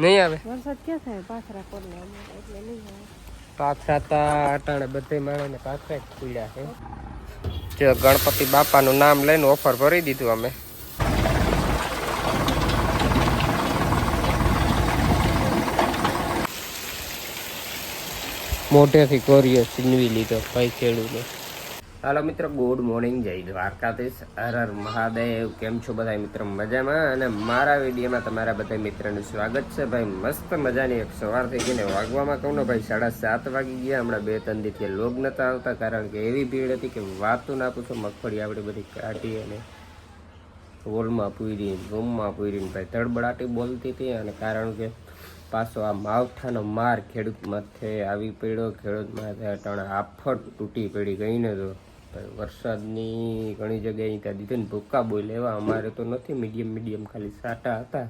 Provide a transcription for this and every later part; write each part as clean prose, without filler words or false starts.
નહીં આવે વરસાદ ક્યાં થાય પાથરા પડે એટલે નહીં આવે. પાથરા તા અટાણે બધે માણે પાથરા જ ખુલ્યા છે. જો ગણપતિ બાપાનું નામ લઈને ઓફર ભરી દીધું અમે. મોટેથી કોરિયો છીનવી લીધો ભાઈ ખેડૂતને. હાલો મિત્રો, ગુડ મોર્નિંગ, જય દ્વારકાધીશ, હર હર મહાદેવ. કેમ છો બધા મિત્રો? મજામાં. અને મારા વિડીયોમાં તમારા બધા મિત્રોનું સ્વાગત છે. ભાઈ મસ્ત મજાની એક સવાર થઈ ગઈ ને વાગવામાં કહું ને ભાઈ 7:30 વાગી ગયા. હમણાં 2-3 દિવસથી લોગ નતા આવતા કારણ કે એવી ભીડ હતી કે વાતું ના પૂછો. મગફળી આપણી બધી કાઢી અને હોલમાં પૂરી, રૂમમાં પૂરીને ભાઈ તડબડાટી બોલતી હતી. અને કારણ કે પાછો આ માવઠાનો માર ખેડૂત માથે આવી પડ્યો. ખેડૂત માથે અટાણે આફત તૂટી પડી ગઈ ને તો વરસાદની ઘણી જગ્યાએ ત્યાં દીધું ને ભૂકા બોલ એવા. અમારે તો નથી, મીડિયમ ખાલી સાટા હતા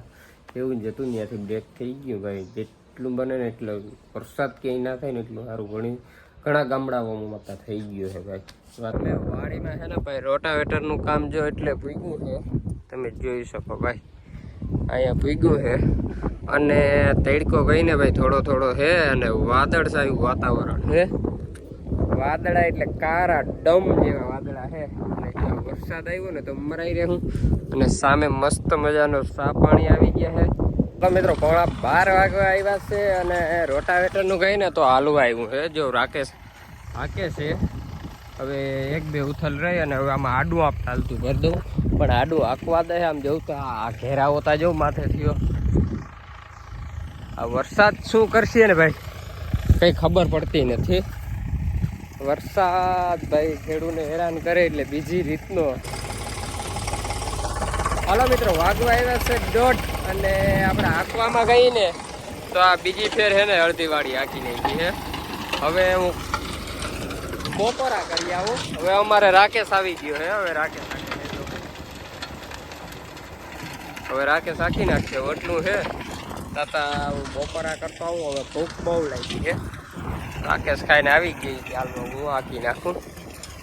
એવું જ હતું. ત્યાંથી બ્રેક થઈ ગયું ભાઈ. જેટલું બને ને એટલે વરસાદ ક્યાંય ના થાય ને એટલું સારું. ઘણા ગામડાઓમાં થઈ ગયું છે ભાઈ. એટલે વાડીમાં છે ને ભાઈ રોટાવેટરનું કામ જો એટલે ભૂગ્યું છે, તમે જોઈ શકો ભાઈ. અહીંયા ભૂગ્યું છે અને તડકો ગઈને ભાઈ થોડો છે અને વાદળછાયું વાતાવરણ છે. વાદળા એટલે કારા ડમ જેવા વાદળા છે. અને વરસાદ આવ્યો ને તો મરાઈ રહે હું. અને સામે મસ્ત મજાનો સા પાણી આવી ગયા છે. તો મિત્રો 12 વાગવા આવ્યા છે અને રોટાવેટરનું ગઈ ને તો હાલવા આવ્યું છે. જો રાકેશ હાકે છે. હવે 1-2 ઉથલ રહી અને હવે આમાં આડું આપ ચાલતું ભર દઉં. પણ આડું આંકવા દે આમ જવું તો આ ઘેરા હોતા જવું માથે થયો. આ વરસાદ શું કરશે ને ભાઈ કંઈ ખબર પડતી નથી. વરસાદ ભાઈ ખેડૂતને હેરાન કરે એટલે બીજી રીતનો. હાલો મિત્રો, વાગવા આવ્યા છે 1:30 અને આપણે આંકવામાં ગઈ ને તો આ બીજી ફેર છે ને અડધી વાળી આંકી નાખી છે. હવે હું બપોરા કરી આવું. હવે અમારે રાકેશ આવી ગયો છે. હવે રાકેશ આખી નાખશે ઓટલું છે. તાતા બપોરા કરતો આવું. હવે ભૂખ બહુ લાગી છે. રાકેશ ખાઈને આવી ગઈ. ચાલો હું આખી નાખું.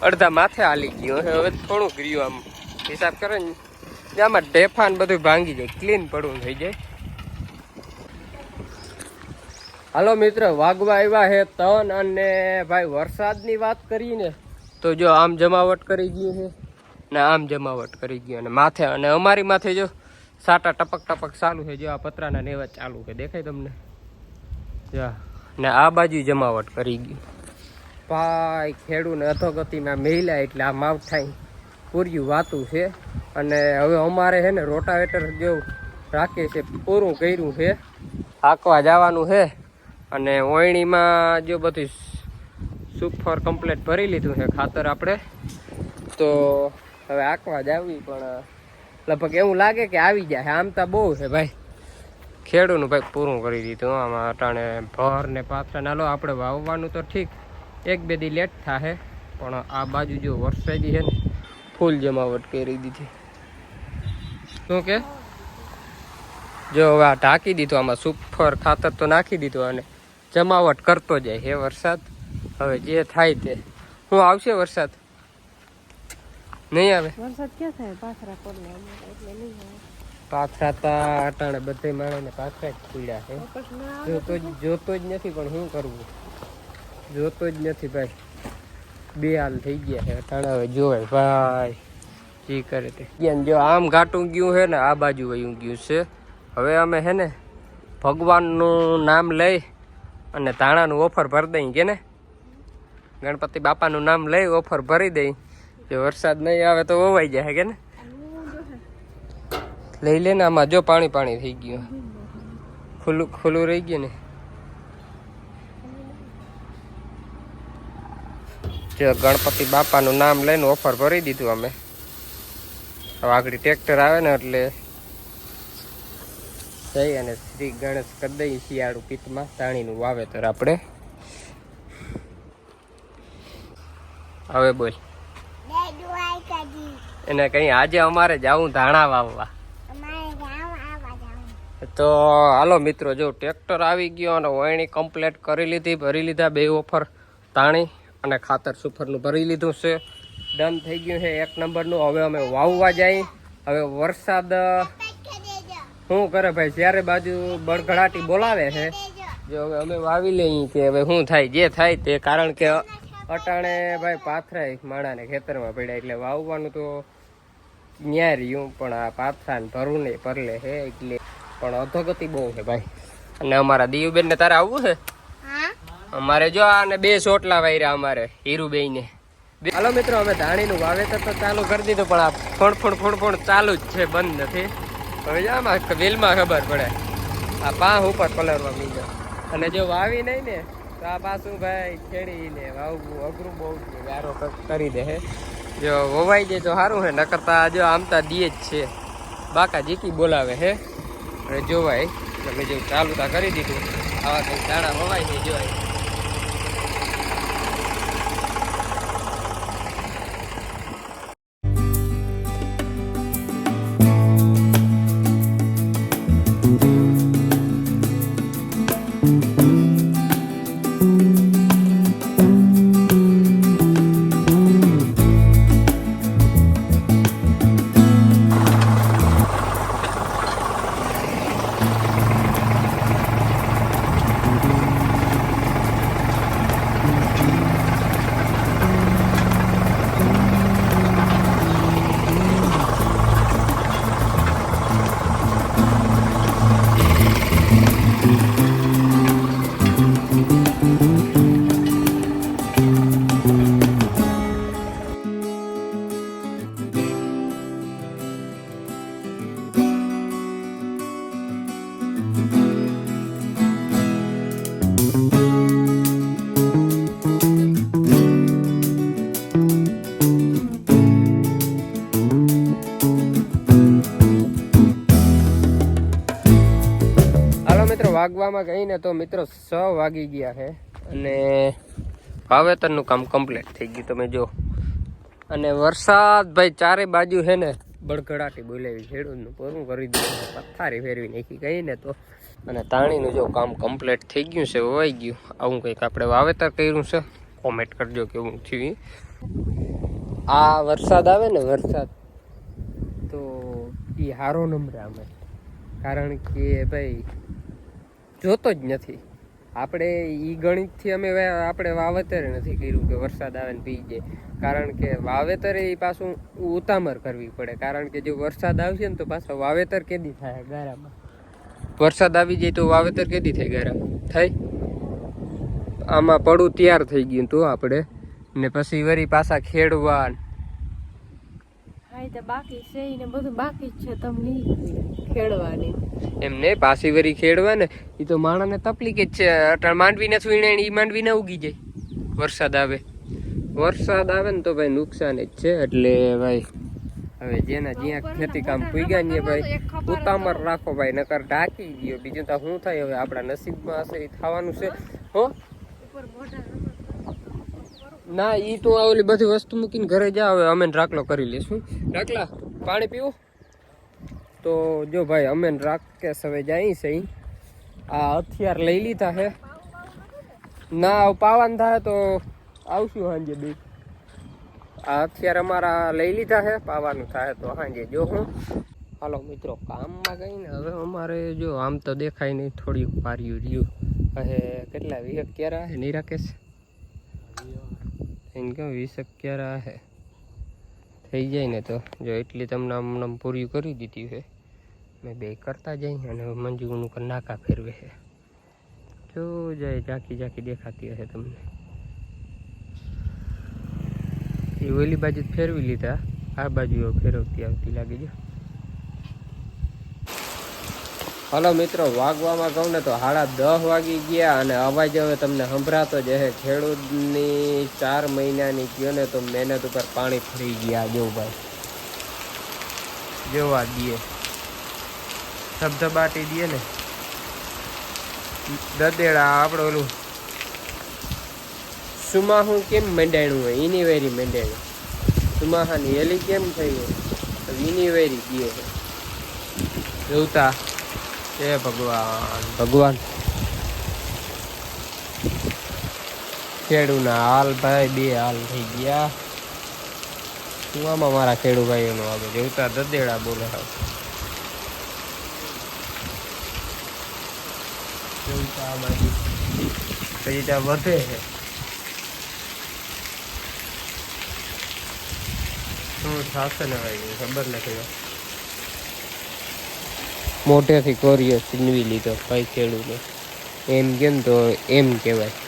અડધા માથે હાલી ગયો છે. હવે થોડુંક રહ્યું આમ હિસાબ કરે ને આમાં ઢેફાન બધું ભાંગી જાય, ક્લીન પડવું થઈ જાય. હાલો મિત્ર, વાગવા આવ્યા છે 3 અને ભાઈ વરસાદની વાત કરીને તો જો આમ જમાવટ કરી ગયું છે ને આમ જમાવટ કરી ગયું અને માથે. અને અમારી માથે જો સાટા ટપક ચાલુ છે. જો આ પતરાના નેવા ચાલુ છે, દેખાય તમને? જા ને આ બાજુ જમાવટ કરી ગયું ભાઈ. ખેડૂને અધોગતિમાં મહિલા એટલે આ માવઠાઈ પૂર્યું વાતું છે. અને હવે અમારે છે ને રોટાવેટર જેવું રાખે છે, પૂરું કર્યું છે, હાંકવા જવાનું છે. અને ઓયણીમાં જો બધી સુપર કમ્પ્લેટ ભરી લીધું છે ખાતર આપણે. તો હવે હાંકવા જાવી પણ લગભગ એવું લાગે કે આવી જાય. આમ તો બહુ છે ભાઈ. ખેડૂનું ભાઈ પૂરું કરી દીધું. આમાં અટાણે ભર ને પાથરા નાલો આપણે વાવવાનું તો ઠીક 1-2 દી લેટ થાય. પણ આ બાજુ જો વરસાદી છે ને ફૂલ જમાવટ કરી દીધી. શું કે જો હવે આ ઢાંકી દીધું. આમાં સુપર ખાતર તો નાખી દીધું અને જમાવટ કરતો જાય હે વરસાદ. હવે જે થાય તે. શું આવશે વરસાદ? નહીં આવે. વરસાદ ક્યાં થાય પાથરા પડે એટલે નહીં આવે. પાથરા તા અટાણે બધે માણે પાથરા જ ખુલ્યા છે. જોતો જ નથી પણ શું કરવું? જોતો જ નથી ભાઈ. બે હાલ થઈ ગયા છે અટાણે. હવે જોવે ભાઈ જી કરે તે. જો આમ ઘાટું ગયું છે ને આ બાજુ વયું ગયું છે. હવે અમે છે ને ભગવાનનું નામ લઈ અને ધાણાનું ઓફર ભરી દઈ કે ને ગણપતિ બાપાનું નામ લઈ ઓફર ભરી દઈ. જો વરસાદ નહીં આવે તો વવાઈ જાય કે ને. લઈ લે ને. આમાં જો પાણી થઈ ગયું, ખુલ્લું રહી ગયું ને. જો ગણપતિ બાપાનું નામ લઈને ઓફર ભરી દીધું અમે. હવે આગળ ટ્રેક્ટર આવે ને એટલે જઈ અને શ્રી ગણેશ કરી દઈએ શિયાળુ પિત્તમાં ધાણીનું વાવેતર આપણે. હવે બોલ એને કઈ આજે અમારે જાવું ધાણા વાવવા. તો હાલો મિત્રો, જો ટ્રેક્ટર આવી ગયો અને વણણી કમ્પ્લીટ કરી લીધી, ભરી લીધા 2 ઓફર ધાણી અને ખાતર સુપરનું ભરી લીધું છે. ડન થઈ ગયું છે 1 નંબરનું. હવે અમે વાવવા જઈએ. હવે વરસાદ શું કરે ભાઈ ચારે બાજુ બળઘડાટી બોલાવે છે. જો હવે અમે વાવી લઈએ કે હવે શું થાય જે થાય તે, કારણ કે અટાણે ભાઈ પાથરાય માણાને ખેતરમાં પડ્યા એટલે વાવવાનું તો ન્યા રહ્યું, પણ આ પાથરા ને ભરવું નહીં પરલે છે એટલે પણ અધોગતિ બહુ છે ભાઈ. અને અમારા દીવબેન ને તારે આવવું છે? અમારે જો આને 2 ચોટલા વાયરા અમારે હીરુબેન ને. હાલો મિત્રો, અમે ધાણીનું વાવેતર તો ચાલુ કરી દીધું, પણ આ ફોણ ચાલુ જ છે, બંધ નથી. હવે જો આમાં વેલમાં ખબર પડે આ પાંખ ઉપર પલરવા મીજો. અને જો વાવી નહીં ને તો આ પાછું ભાઈ ખેડીને વાવવું અઘરું બહુ ગારો કરી દે. જો વવાઈ જાય તો સારું છે, નકરતા જો આમતા દીએ જ છે. બાકા જીકી બોલાવે હે અને જોવાય તમે જેવું ચાલુ તા કરી દીધું. આવા કંઈક દાણા વવાય નહીં જોવાય. વાગવામાં ગઈને તો મિત્રો 6 વાગી ગયા છે અને વાવેતરનું કામ કમ્પ્લીટ થઈ ગયું તમે જો. અને વરસાદ ભાઈ ચારે બાજુ છે ને બળઘડાટી બોલાવી, ખેડૂતનું પૂરું કરી દીધું, પથારી ફેરવી નાખી ગઈ ને તો. અને તાણીનું જો કામ કમ્પ્લીટ થઈ ગયું છે, વવાઈ ગયું. આવું કંઈક આપણે વાવેતર કર્યું છે. કોમેન્ટ કરજો કેવું થયું. આ વરસાદ આવે ને વરસાદ તો એ સારો નંબર અમે, કારણ કે ભાઈ જોતો જ નથી આપણે. ઈ ગણિતથી અમે આપણે વાવેતર નથી કર્યું કે વરસાદ આવે ને પી જાય, કારણ કે વાવેતર એ પાછું ઉતામર કરવી પડે. કારણ કે જો વરસાદ આવશે ને તો પાછો વાવેતર કેદી થાય ગારામાં. વરસાદ આવી જાય તો વાવેતર કેદી થાય ગારામાં થાય. આમાં પડું તૈયાર થઈ ગયું તો આપણે ને પછી વળી પાછા ખેડવા બાકી છે ને બધું બાકી જ છે. તમને ખેડવાની એમ નહીં, પાછી વરી ખેડવા ને એ તો માણસને તકલીફ જ છે. અટાણ માંડવી નથી વીણે એ માંડવી ના ઉગી જાય. વરસાદ આવે ને તો ભાઈ નુકસાન જ છે. એટલે ભાઈ હવે જેના જ્યાં ખેતી કામ પૂગ્યા ને ભાઈ ઉતામર રાખો ભાઈ, નકર ઢાંકી ગયો. બીજું તો શું થાય હવે આપણા નસીબમાં હશે એ થવાનું છે. હો ના ઈ તો ઓલી બધી વસ્તુ મૂકીને ઘરે જાવ. હવે અમે રાખલો કરી લઈશું. રાખલા પાણી પીવું તો જો ભાઈ અમે રાકેશ હવે જાય છે. આ હથિયાર લઈ લીધા હે ના પાવાન થાય તો આવશું સાંજે બે. આ હથિયાર અમારા લઈ લીધા હે, પાવાનું થાય તો સાંજે જો હું. હાલો મિત્રો કામમાં ગઈ ને હવે અમારે જો આમ તો દેખાય નહીં, થોડીક પાર્યું રહ્યું. હવે કેટલા 20 ક્યારે હે નહીં રાકેશ? એને કહું 20 ક્યારે હે થઈ જાય ને તો જો એટલી તમને આમ પૂરી કરી દીધી છે. મેં બે કરતા જઈ અને મંજુનું નાકા ફેરવે છે. જો જાય ઝાંકી દેખાતી હશે તમને. એ ઓલી બાજુ ફેરવી લીધા, આ બાજુ ફેરવતી આવતી લાગી. જો હાલો મિત્રો વાગવામાં કહું ને તો 10:30 વાગી ગયા અને અવાજ હવે તમને સંભળાતો જ હશે. ખેડૂતની 4 મહિનાની ગયો ને તો મહેનત ઉપર પાણી ફરી ગયા. જો ભાઈ જોવા દઈએ ધબધબાટી દઈએ ને દદેડા. આપણે ઓલું સુમાહું કેમ મંડાણું હોય એની વેરી મંડાણું. સુમાહાની એલી કેમ થઈ હોય એની વેરી દઈએ છે. જોતા એ ભગવાન ખેડૂના હાલ ભાઈ 2 હાલ થઈ ગયા. કુવામાં મારા ખેડૂ ભાઈઓનો આવે જોતા દદેડા બોલે. કેવું તો આ બાજુ પછી ત્યાં વધે છે. શું થશે ને ભાઈ ખબર નથી. મોટેથી કોરિયો છીનવી લીધો ભાઈ ખેડૂતો, એમ કેમ તો એમ કહેવાય.